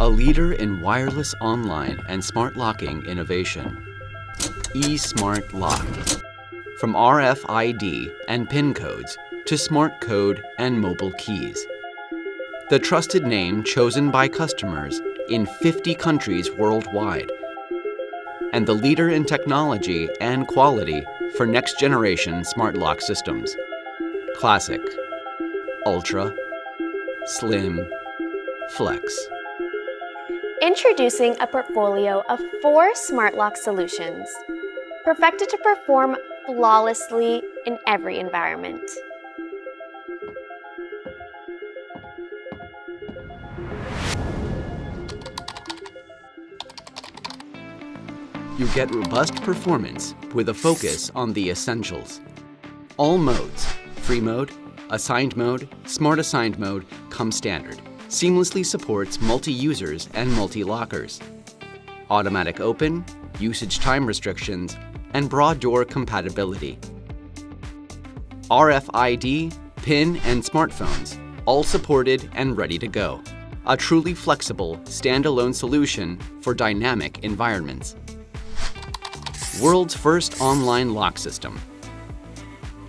a leader in wireless online and smart locking innovation. eSmart Lock. From RFID and PIN codes to smart code and mobile keys. The trusted name chosen by customers in 50 countries worldwide, and the leader in technology and quality for next-generation smart lock systems. Classic, Ultra, Slim, Flex. Introducing a portfolio of 4 smart lock solutions, perfected to perform flawlessly in every environment. You get robust performance with a focus on the essentials. All modes, free mode, assigned mode, smart assigned mode, come standard. Seamlessly supports multi-users and multi-lockers. Automatic open, usage time restrictions, and broad door compatibility. RFID, PIN, and smartphones, all supported and ready to go. A truly flexible, standalone solution for dynamic environments. World's first online lock system.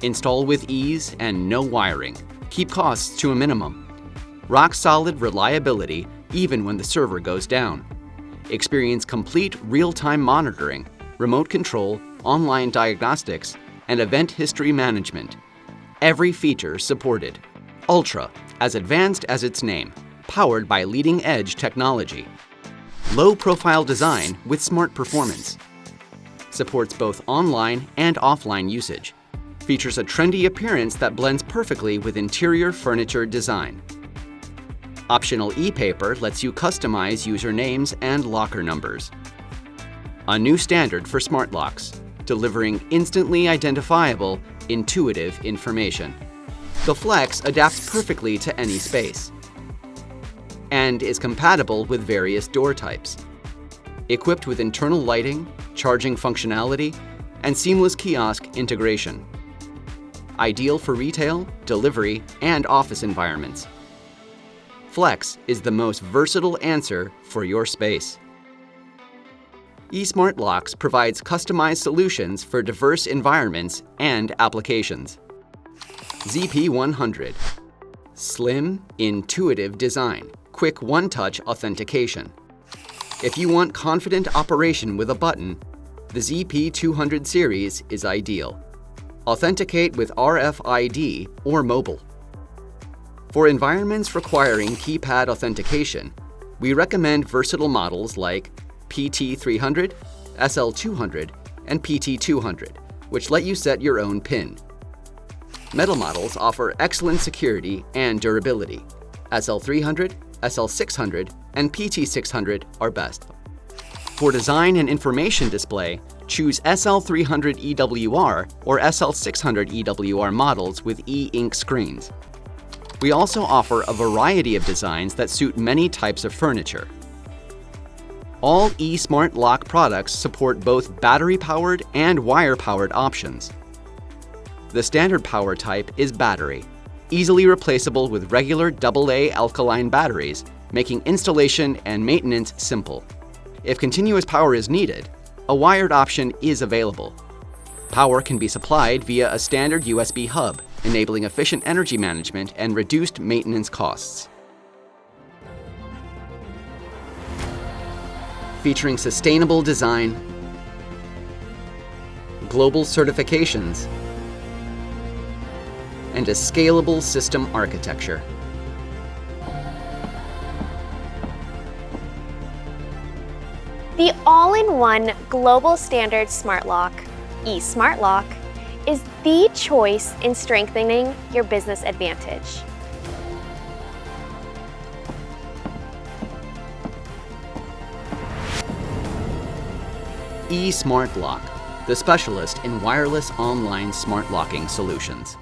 Install with ease and no wiring. Keep costs to a minimum. Rock-solid reliability even when the server goes down. Experience complete real-time monitoring, remote control, online diagnostics, and event history management. Every feature supported. Ultra, as advanced as its name, powered by leading-edge technology. Low-profile design with smart performance. Supports both online and offline usage. Features a trendy appearance that blends perfectly with interior furniture design. Optional e-paper lets you customize usernames and locker numbers. A new standard for smart locks, delivering instantly identifiable, intuitive information. The Flex adapts perfectly to any space and is compatible with various door types. Equipped with internal lighting, charging functionality, and seamless kiosk integration. Ideal for retail, delivery, and office environments. Flex is the most versatile answer for your space. eSmart Locks provides customized solutions for diverse environments and applications. ZP100. Slim, intuitive design. Quick one-touch authentication. If you want confident operation with a button, the ZP200 series is ideal. Authenticate with RFID or mobile. For environments requiring keypad authentication, we recommend versatile models like PT300, SL200, and PT200, which let you set your own PIN. Metal models offer excellent security and durability. SL300, SL600, and PT600 are best. For design and information display, choose SL300 EWR or SL600 EWR models with e-ink screens. We also offer a variety of designs that suit many types of furniture. All eSmart Lock products support both battery-powered and wire-powered options. The standard power type is battery, easily replaceable with regular AA alkaline batteries, making installation and maintenance simple. If continuous power is needed, a wired option is available. Power can be supplied via a standard USB hub, enabling efficient energy management and reduced maintenance costs. Featuring sustainable design, global certifications, and a scalable system architecture. The all-in-one global standard smart lock, eSmart Lock, is the choice in strengthening your business advantage. eSmart Lock, the specialist in wireless online smart locking solutions.